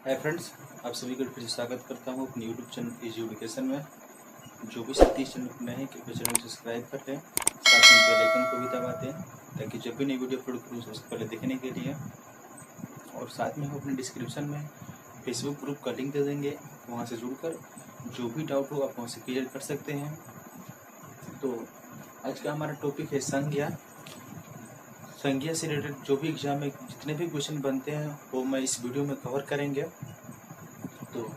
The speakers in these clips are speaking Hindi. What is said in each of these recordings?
हाय फ्रेंड्स, आप सभी का फिर से स्वागत करता हूँ अपने यूट्यूब चैनल इजी एजुकेशन में। जो भी साथी चैनल पर नए हैं कृपया चैनल को सब्सक्राइब कर लें, साथ में बेल आइकन को भी दबा दें ताकि जब भी नई वीडियो अपलोड करूँ सबसे पहले देखने के लिए। और साथ में हम अपने डिस्क्रिप्शन में फेसबुक ग्रुप का लिंक दे देंगे, वहाँ से जुड़कर जो भी डाउट हो आप वहाँ से क्लियर कर सकते हैं। तो आज का हमारा टॉपिक है संज्ञा। संज्ञा से रिलेटेड जो भी एग्जाम में जितने भी क्वेश्चन बनते हैं वो मैं इस वीडियो में कवर करेंगे। तो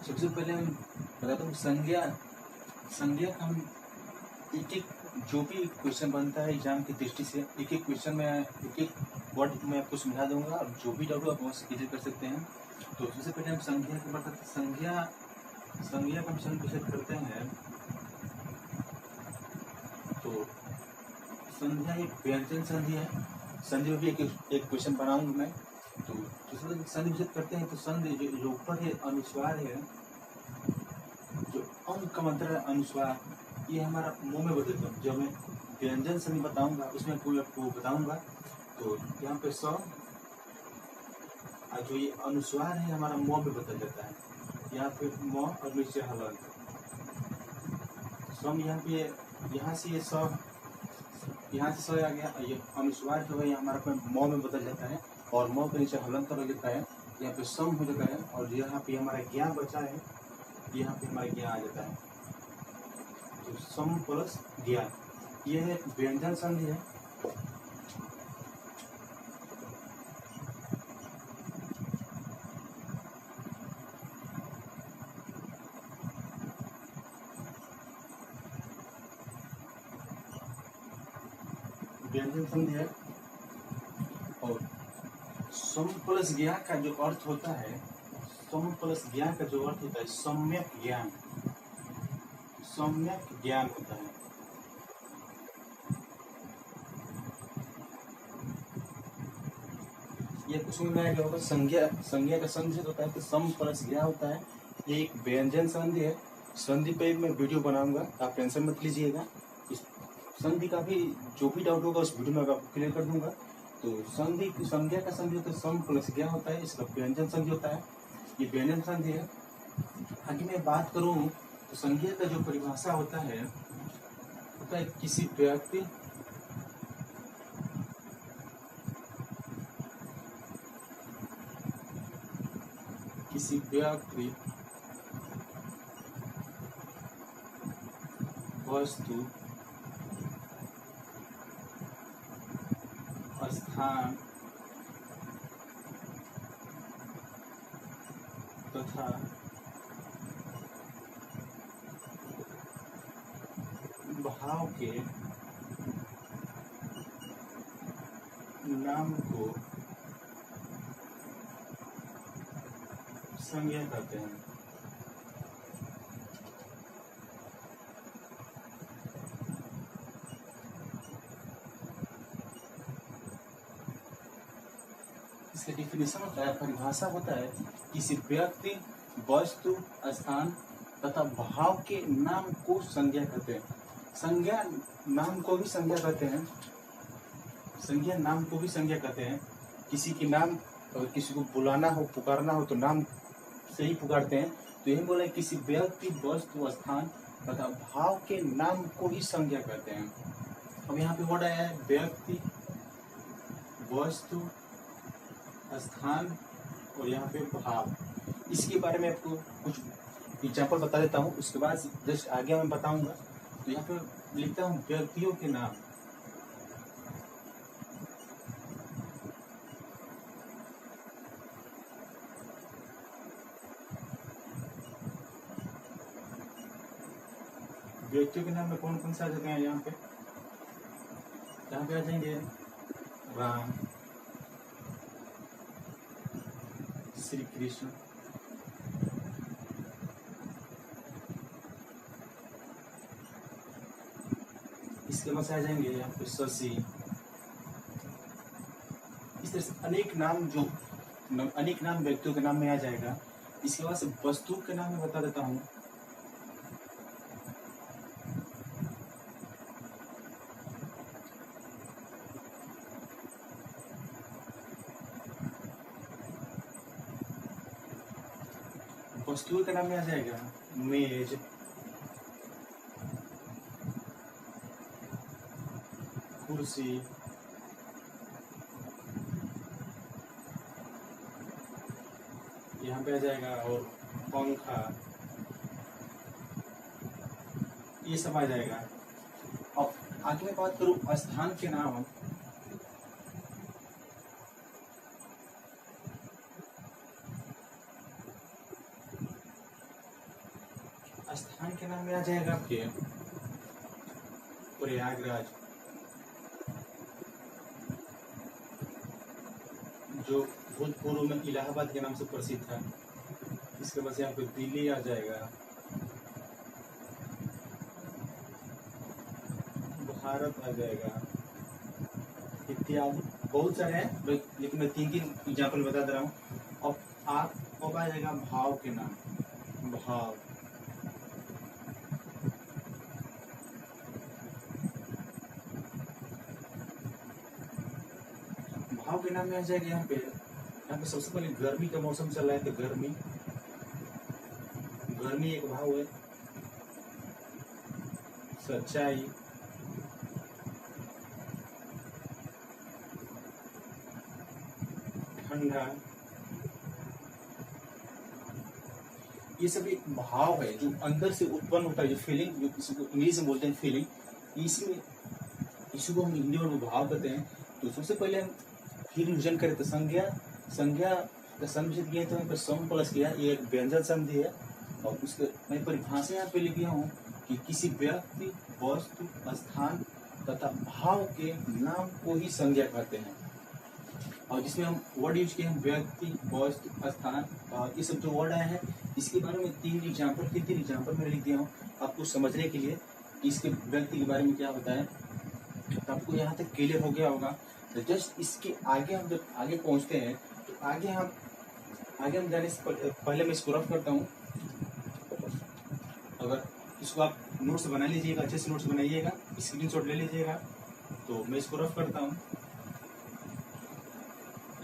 सबसे पहले हम बताता हूँ संज्ञा का हम एक एक जो भी क्वेश्चन बनता है एग्जाम की दृष्टि से एक एक क्वेश्चन में एक एक वर्ड मैं आपको समझा दूंगा और जो भी डाउट आप वहाँ से क्लियर कर सकते हैं। तो सबसे पहले हम संज्ञा के बताते हैं। संज्ञा का हम संकेत करते हैं। तो संध्या एक व्यंजन संधि है। संधि में भी एक क्वेश्चन बनाऊंगा मैं। तो संधि विषय करते हैं। तो संधि जो ऊपर है अनुस्वार है, जो अंक का मतलब है अनुस्वार, ये हमारा मुंह में बदलता है। जब मैं व्यंजन संधि बताऊंगा उसमें कोई आपको बताऊंगा। तो यहाँ पे स जो ये अनुस्वार है हमारा मुंह में बदल जाता है। यहाँ पे म और नीचे हलंत सम, यहाँ से ये स यहाँ से स आ गया। ये अनुस्वार जो है हमारा म में बदल जाता है और म के नीचे हलंत रह जाता है। यहाँ पे सम हो जाता है और यहाँ पे हमारा ज्ञा बचा है, यहाँ पे हमारा ज्ञा आ जाता है। तो सम प्लस ज्ञा ये है व्यंजन संधि है। व्यंजन संधि है और सम प्लस ज्ञा का जो अर्थ होता है, सम प्लस ज्ञा का जो अर्थ होता है सम्यक ज्ञान। सम्यक ज्ञान होता है। ये कुछ में आया होगा संज्ञा का संधि होता है तो सम प्लस ज्ञा होता है। ये एक व्यंजन संधि है। संधि पे मैं वीडियो बनाऊंगा, आप टेंशन मत लीजिएगा। इस संधि का भी जो भी डाउट होगा उस वीडियो में आपको क्लियर कर दूंगा। तो संधि संज्ञा का संधि होता है सम प्लस ज्ञा होता है, इसका व्यंजन संधि होता है। ये व्यंजन संधि है। आगे मैं बात करूं तो संज्ञा का जो परिभाषा होता है किसी व्यक्ति वस्तु स्थान तथा भाव के नाम को संज्ञा कहते हैं। इसका डिफिनेशन होता है, परिभाषा होता है किसी व्यक्ति वस्तु स्थान तथा भाव के नाम को संज्ञा कहते हैं। संज्ञा नाम को भी संज्ञा कहते हैं। संज्ञा नाम को भी संज्ञा कहते हैं। किसी के नाम अगर किसी को बुलाना हो पुकारना हो तो नाम से ही पुकारते हैं। तो यही बोला किसी व्यक्ति वस्तु स्थान तथा भाव के नाम को ही संज्ञा कहते हैं। अब यहाँ पे वर्ड आया है व्यक्ति वस्तु स्थान और यहाँ पे भाव। इसके बारे में आपको कुछ एग्जाम्पल बता देता हूँ, उसके बाद जस्ट आगे मैं बताऊंगा। तो यहाँ पे लिखता हूँ व्यक्तियों के नाम। व्यक्तियों के नाम में कौन कौन से आ जाते हैं यहाँ पे आ जाएंगे राम, श्री कृष्ण, इसके बाद आ जाएंगे यहाँ पे शशि। इस तरह से अनेक नाम व्यक्तियों के नाम में आ जाएगा। इसके बाद से वस्तु के नाम में बता देता हूँ। वस्तु का नाम में आ जाएगा मेज, कुर्सी, यहाँ पे आ जाएगा, और पंखा, ये सब आ जाएगा। अब आगे मैं बात करूं स्थान के नाम, स्थान के नाम में आ जाएगा आपके प्रयागराज, जो भूतपूर्व में इलाहाबाद के नाम से प्रसिद्ध था। इसके बाद यहाँ पे दिल्ली आ जाएगा, भारत आ जाएगा, इत्यादि बहुत सारे हैं, लेकिन मैं 3 एग्जाम्पल बता दे रहा हूँ। अब आ जाएगा भाव के नाम, भाव, भाव के नाम में आ जाएगा यहाँ पे सबसे पहले गर्मी का मौसम चल रहा है, तो गर्मी, गर्मी एक भाव है। सच्चाई, ठंडा, ये सब एक भाव है जो अंदर से उत्पन्न होता है, जो फीलिंग, जो किसी को इंग्लिश में बोलते हैं फीलिंग, इसमें इसी को हम हिंदी में भाव कहते हैं। तो सबसे पहले हम फिर रिविजन करें तो संज्ञा का संधि दिया तो यहाँ पर सम प्लस किया, ये एक व्यंजन संधि है। और उसके मैं परिभाषा यहाँ पे लिखा हूँ कि किसी व्यक्ति, वस्तु, स्थान तथा भाव के नाम को ही संज्ञा कहते हैं। और जिसमें हम वर्ड यूज किए हैं व्यक्ति, वस्तु, स्थान, ये सब जो वर्ड आए हैं, इसके बारे में 3 एग्जाम्पल मैं लिख दिया हूँ आपको समझने के लिए कि इसके व्यक्ति के बारे में क्या होता है। तो आपको यहाँ तक क्लियर हो गया होगा। तो जस्ट इसके आगे हम जब आगे पहुँचते हैं तो आगे हम जाने से पहले मैं इसको रफ करता हूँ। अगर इसको आप नोट्स बना लीजिएगा, अच्छे से नोट्स बनाइएगा, स्क्रीनशॉट ले लीजिएगा। तो मैं इसको रफ करता हूँ।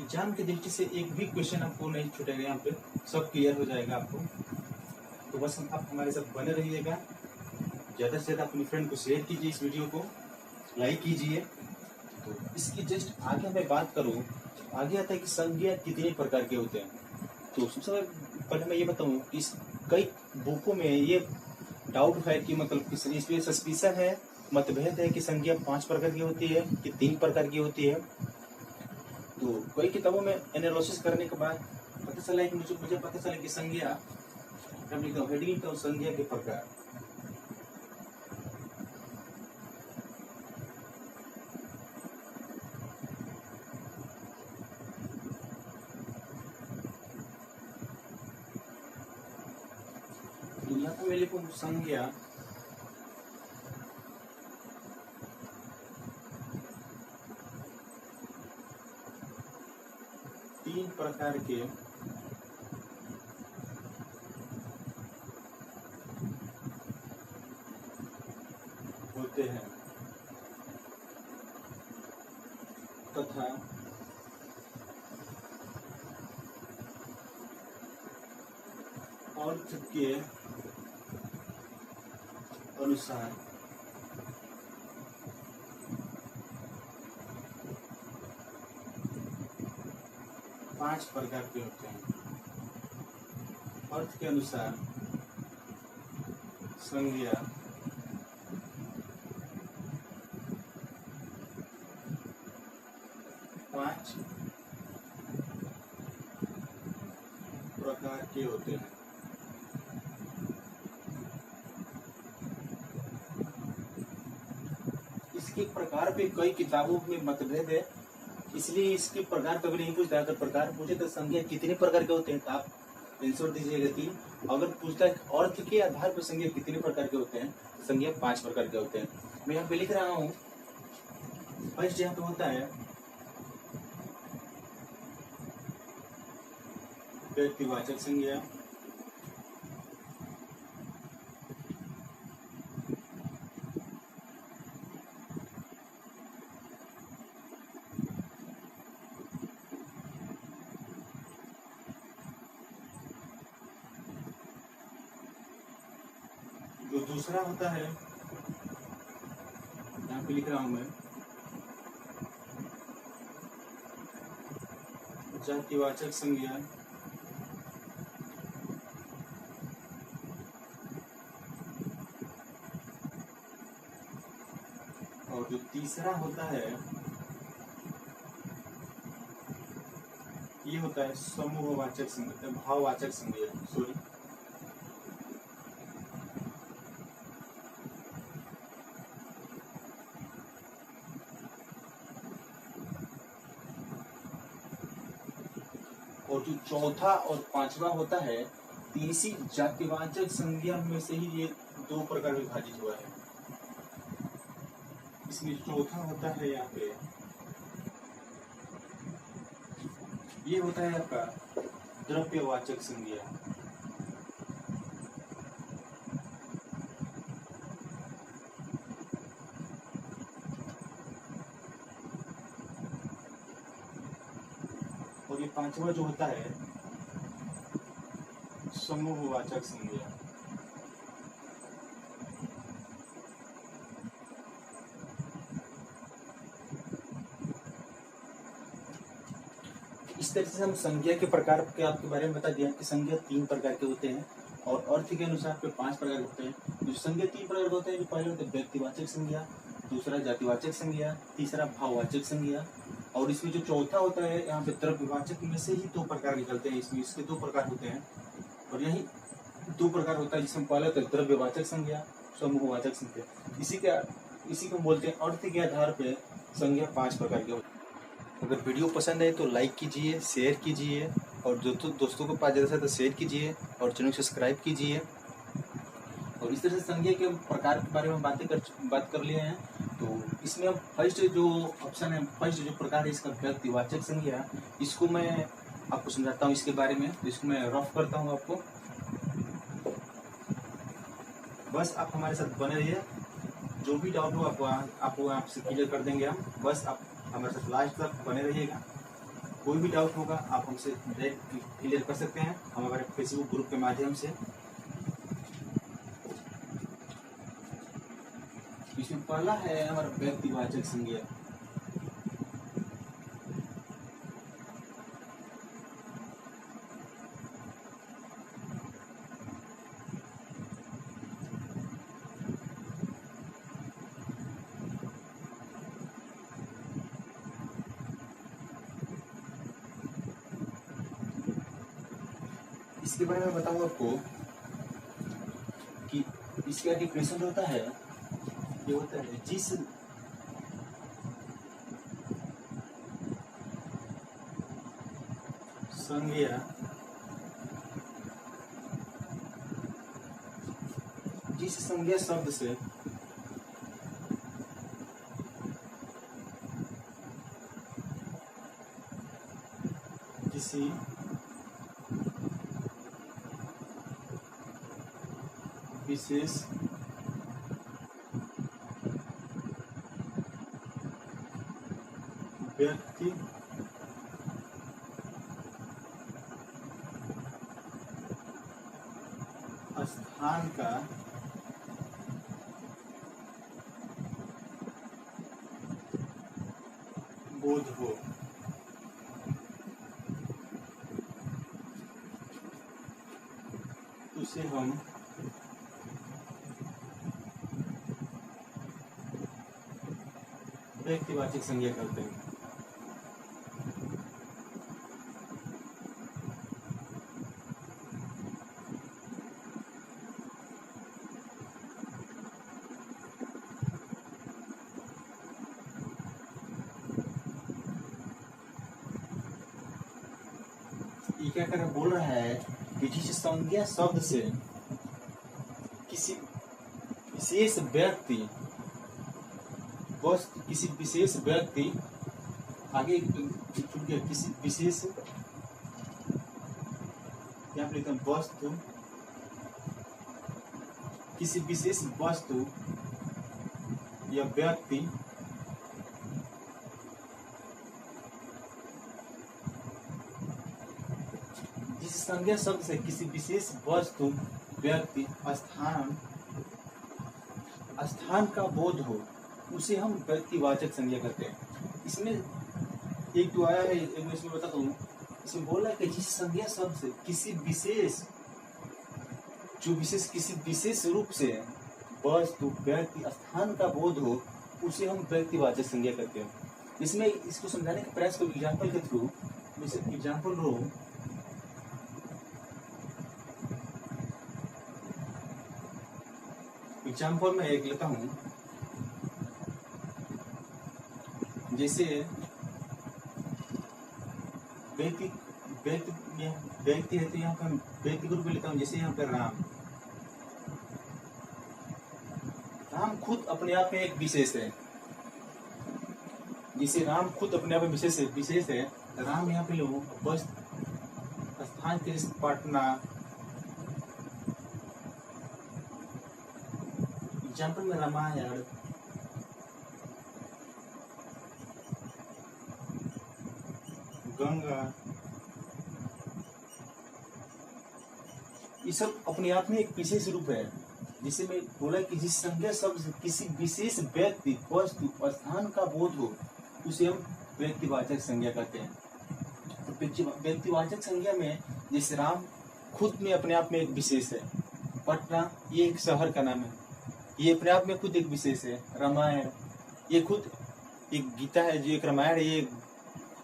एग्जाम की दृष्टि से एक भी क्वेश्चन आपको नहीं छूटेगा, यहाँ पे सब क्लियर हो जाएगा आपको। तो बस आप हमारे साथ बने रहिएगा, ज़्यादा से ज़्यादा अपने फ्रेंड को शेयर कीजिए, इस वीडियो को लाइक कीजिए। तो इसकी जस्ट आगे मैं बात करूँ, आगे आता है कि संज्ञा कितने प्रकार के होते हैं। तो सबसे पहले मैं ये बताऊँ कि कई बुकों में ये डाउट है कि मतलब इसमें सस्पिशन है, मतभेद है कि संज्ञा 5 प्रकार की होती है कि 3 प्रकार की होती है। तो कई किताबों में एनालिसिस करने के बाद पता चला कि मुझे पता चला कि संज्ञा, हेडिंग का संज्ञा के प्रकार, तो यहाँ पे मैं लिखूं संज्ञा तीन प्रकार के होते हैं तथा अर्थ के अनुसार 5 प्रकार के होते हैं। अर्थ के अनुसार संज्ञा पांच प्रकार के होते हैं। इसके प्रकार पे कई किताबों में मतभेद है, इसलिए इसके प्रकार कभी नहीं पूछता। अगर प्रकार पूछे तो संज्ञा कितने प्रकार के होते हैं तो आप आंसर दीजिएगा 3। अगर पूछता है अर्थ के आधार पर संज्ञा कितने प्रकार के होते हैं, संज्ञा 5 प्रकार के होते हैं। मैं यहाँ पे लिख रहा हूँ, फर्स्ट यहाँ पे होता है व्यक्तिवाचक संज्ञा, और दूसरा होता है, यहाँ पे लिख रहा हूं मैं, जातिवाचक संज्ञा। और जो तीसरा होता है ये होता है समूहवाचक संज्ञा, भाववाचक संज्ञा, सॉरी। और जो चौथा और पांचवा होता है, तीसरी जातिवाचक संज्ञा में से ही ये दो प्रकार विभाजित हुआ है। इसमें चौथा होता है यहाँ पे, ये होता है आपका द्रव्यवाचक संज्ञा। और ये पांचवा जो होता है समूहवाचक संज्ञा। इस तरह से हम संज्ञा के प्रकार के आपके बारे में बता दिया कि संज्ञा 3 प्रकार के होते हैं और अर्थ के अनुसार पे 5 प्रकार के होते हैं। जो संज्ञा 3 प्रकार के होते हैं, जो पहले होते हैं व्यक्तिवाचक संज्ञा, दूसरा जातिवाचक संज्ञा, तीसरा भाववाचक संज्ञा, और इसमें जो चौथा होता है यहाँ पे द्रव्यवाचक में से ही 2 प्रकार निकलते हैं। इसमें इसके 2 प्रकार होते हैं और यही 2 प्रकार होता है, जिसमें पहले होता है द्रव्यवाचक संज्ञा, समूहवाचक संज्ञा। इसी को बोलते हैं। अर्थ के आधार पे संज्ञा 5 प्रकार के होते हैं। अगर वीडियो पसंद है तो लाइक कीजिए, शेयर कीजिए और दोस्तों को पास ज़्यादा से शेयर कीजिए और चैनल को सब्सक्राइब कीजिए। और इस तरह से संज्ञा के प्रकार के बारे में बात कर लिए हैं। तो इसमें फर्स्ट जो ऑप्शन है, फर्स्ट जो प्रकार है इसका व्यक्तिवाचक संज्ञा, इसको मैं आपको समझाता हूँ इसके बारे में। तो इसको मैं रफ करता हूँ आपको, बस आप हमारे साथ बने रहिए। जो भी डाउट हो आपको आपसे क्लियर कर देंगे हम। बस आप हमारे साथ लास्ट तक बने रहिएगा। कोई भी डाउट होगा आप हमसे डायरेक्ट क्लियर कर सकते हैं हमारे फेसबुक ग्रुप के माध्यम से। इसमें पहला है हमारा व्यक्तिवाचक संज्ञा। इसके बारे में बताऊँ आपको कि इसका डिफिनेशन होता है, ये होता है जिस संज्ञा शब्द से किसी विशेष व्यक्ति स्थान का बोध हो, उसे हम व्यक्तिवाचक संज्ञा करते हैं। ये क्या कर बोल रहा है कि जिस संज्ञा शब्द से किसी विशेष व्यक्ति किसी विशेष व्यक्ति आगे किसी विशेष यहाँ पे लिखते हैं वस्तु, किसी विशेष वस्तु या व्यक्ति जिस संज्ञा शब्द से किसी विशेष वस्तु, व्यक्ति, स्थान स्थान का बोध हो उसे हम व्यक्तिवाचक संज्ञा करते हैं। इसमें एक तो आया है, एक मैं इसमें बताता हूँ। इसमें बोला है कि जिस संज्ञा शब्द से किसी विशेष रूप से वस्तु व्यक्ति स्थान का बोध हो उसे हम व्यक्तिवाचक संज्ञा करते हैं। इसमें इसको समझाने का प्रयास करो एग्जाम्पल के थ्रू। जैसे एग्जाम्पल लो, एग्जाम्पल में एक लेता हूं, जैसे व्यक्ति है तो यहाँ पर व्यक्ति के रूप में लेता हूँ। जैसे यहाँ पर राम खुद अपने आप में एक विशेष है। जिसे राम खुद अपने आप में विशेष है। राम यहाँ पे लोग बस स्थान के पटना। एग्जाम्पल में रामायण, गंगा, ये सब अपने आप में एक विशेष रूप है। जिसे मैं बोला कि जिस संज्ञा शब्द किसी विशेष व्यक्ति वस्तु और स्थान का बोध हो उसे हम व्यक्तिवाचक संज्ञा कहते हैं। तो व्यक्तिवाचक संज्ञा में जैसे राम खुद में अपने आप में एक विशेष है। पटना ये एक शहर का नाम है, ये अपने आप में खुद एक विशेष है। रामायण ये खुद एक गीता है, जो एक रामायण है, ये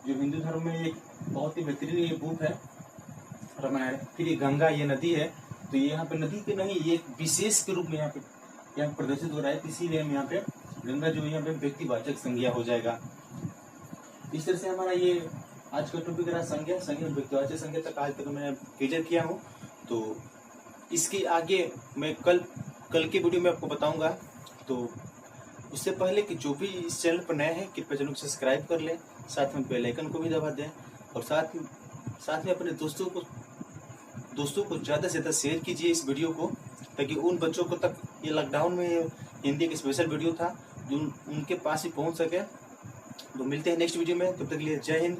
जो हिंदू धर्म में एक बहुत ही बेहतरीन ये बुक है रामायण। फिर ये गंगा ये नदी है, तो ये यहाँ पे नदी के नहीं, ये एक विशेष के रूप में यहाँ प्रदर्शित हो रहा है। इसीलिए हम यहाँ पे गंगा जो यहाँ पे व्यक्तिवाचक संज्ञा हो जाएगा। इस तरह से हमारा ये आज का टॉपिक रहा संज्ञा व्यक्तिवाचक संज्ञा तक आज तक मैं क्लियर किया हूँ। तो इसके आगे मैं कल के वीडियो में आपको बताऊंगा। तो उससे पहले कि जो भी इस चैनल पर नए हैं कृपया चैनल को सब्सक्राइब कर लें, साथ में बेल आइकन को भी दबा दें और साथ में अपने दोस्तों को ज़्यादा से ज़्यादा शेयर कीजिए इस वीडियो को, ताकि उन बच्चों को तक ये लॉकडाउन में हिंदी का स्पेशल वीडियो था जो उनके पास ही पहुंच सके। तो मिलते हैं नेक्स्ट वीडियो में, तब तक के लिए जय हिंद।